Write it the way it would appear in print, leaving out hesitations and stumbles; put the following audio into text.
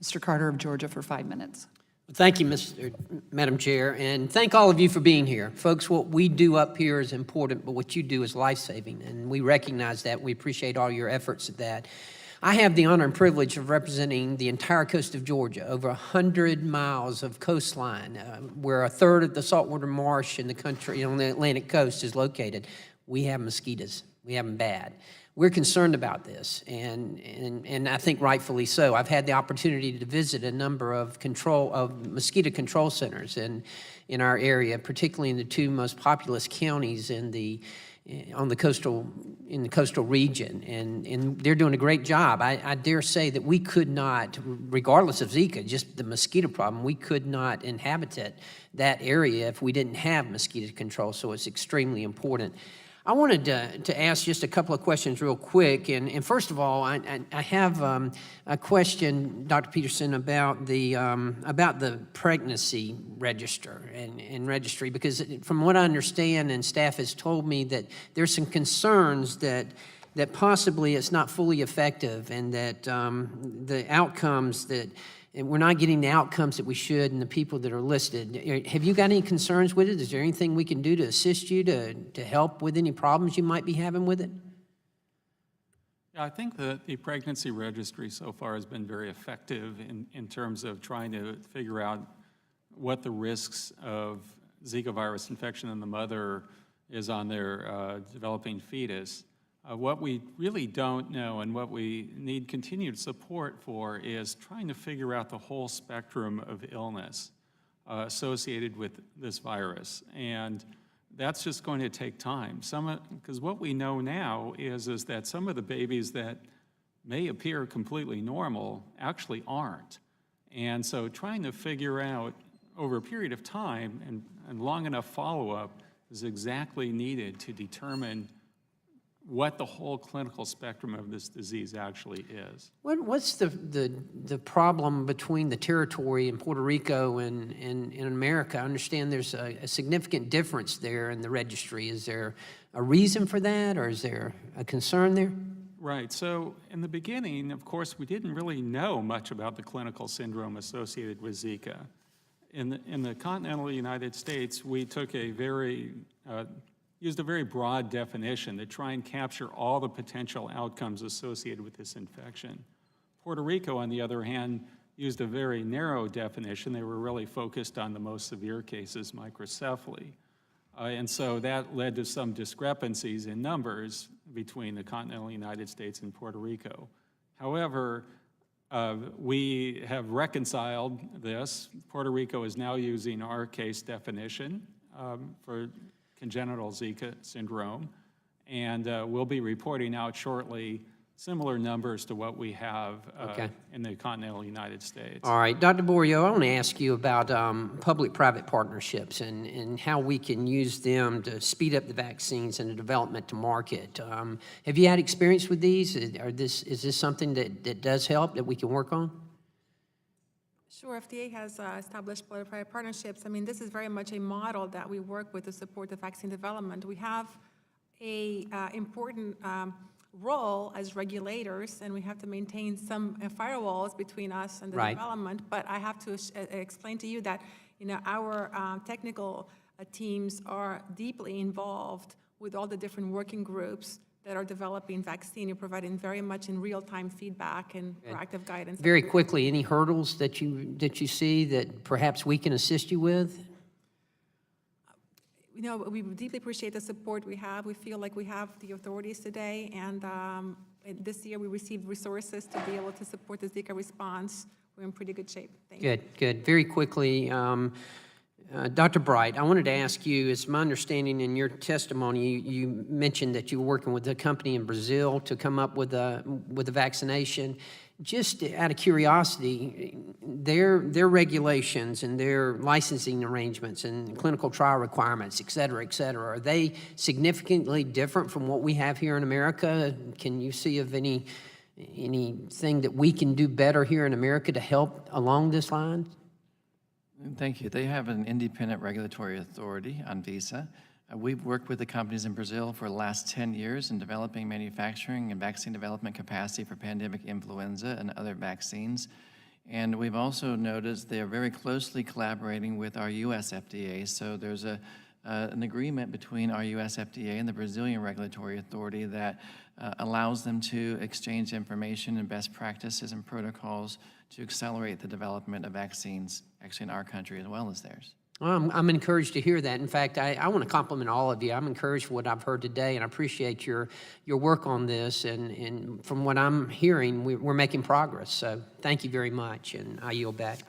Mr. Carter of Georgia for 5 minutes. Thank you, Madam Chair, and thank all of you for being here. Folks, what we do up here is important, but what you do is life-saving, and we recognize that. We appreciate all your efforts at that. I have the honor and privilege of representing the entire coast of Georgia, over 100 miles of coastline, where a third of the saltwater marsh in the country on the Atlantic coast is located. We have mosquitoes. We have them bad. We're concerned about this, and I think rightfully so. I've had the opportunity to visit a number of mosquito control centers in our area, particularly in the two most populous counties in the coastal region, and they're doing a great job. I dare say that we could not, regardless of Zika, just the mosquito problem, we could not inhabit that area if we didn't have mosquito control. So it's extremely important. I wanted to ask just a couple of questions real quick. And first of all, I have a question, Dr. Peterson, about the pregnancy register and registry, because from what I understand, and staff has told me, that there's some concerns that possibly it's not fully effective, and that the outcomes and we're not getting the outcomes that we should in the people that are listed. Have you got any concerns with it? Is there anything we can do to assist you to help with any problems you might be having with it? Yeah, I think that the pregnancy registry so far has been very effective in terms of trying to figure out what the risks of Zika virus infection in the mother is on their developing fetus. What we really don't know, and what we need continued support for, is trying to figure out the whole spectrum of illness associated with this virus. And that's just going to take time. Because what we know now is that some of the babies that may appear completely normal actually aren't. And so trying to figure out over a period of time and long enough follow-up is exactly needed to determine what the whole clinical spectrum of this disease actually is. What's the problem between the territory in Puerto Rico and in America? I understand there's a significant difference there in the registry. Is there a reason for that, or is there a concern there? Right. So in the beginning, of course, we didn't really know much about the clinical syndrome associated with Zika. In the continental United States, we took used a very broad definition to try and capture all the potential outcomes associated with this infection. Puerto Rico, on the other hand, used a very narrow definition. They were really focused on the most severe cases, microcephaly. And so that led to some discrepancies in numbers between the continental United States and Puerto Rico. However, we have reconciled this. Puerto Rico is now using our case definition for congenital Zika syndrome, and we'll be reporting out shortly similar numbers to what we have in the continental United States. All right, Dr. Borio, I want to ask you about public-private partnerships and how we can use them to speed up the vaccines and the development to market. Have you had experience with these? Is this something that does help, that we can work on? Sure, FDA has established public-private partnerships. I mean, this is very much a model that we work with to support the vaccine development. We have a important role as regulators, and we have to maintain some firewalls between us and the development. But I have to explain to you that our technical teams are deeply involved with all the different working groups that are developing vaccine and providing very much in real-time feedback and proactive guidance. Very quickly, any hurdles that you see that perhaps we can assist you with? We deeply appreciate the support we have. We feel like we have the authorities today, and this year we received resources to be able to support the Zika response. We're in pretty good shape. Thank you. Good. Very quickly, Dr. Bright, I wanted to ask you, it's my understanding in your testimony, you mentioned that you were working with a company in Brazil to come up with a vaccination. Just out of curiosity, their regulations and their licensing arrangements and clinical trial requirements, et cetera, are they significantly different from what we have here in America? Can you see of anything that we can do better here in America to help along this line? Thank you. They have an independent regulatory authority on visa. We've worked with the companies in Brazil for the last 10 years in developing manufacturing and vaccine development capacity for pandemic influenza and other vaccines. And we've also noticed they're very closely collaborating with our U.S. FDA. So there's an agreement between our U.S. FDA and the Brazilian Regulatory Authority that allows them to exchange information and best practices and protocols to accelerate the development of vaccines, actually in our country as well as theirs. Well, I'm encouraged to hear that. In fact, I want to compliment all of you. I'm encouraged for what I've heard today, and I appreciate your work on this. And from what I'm hearing, we're making progress. So thank you very much, and I yield back.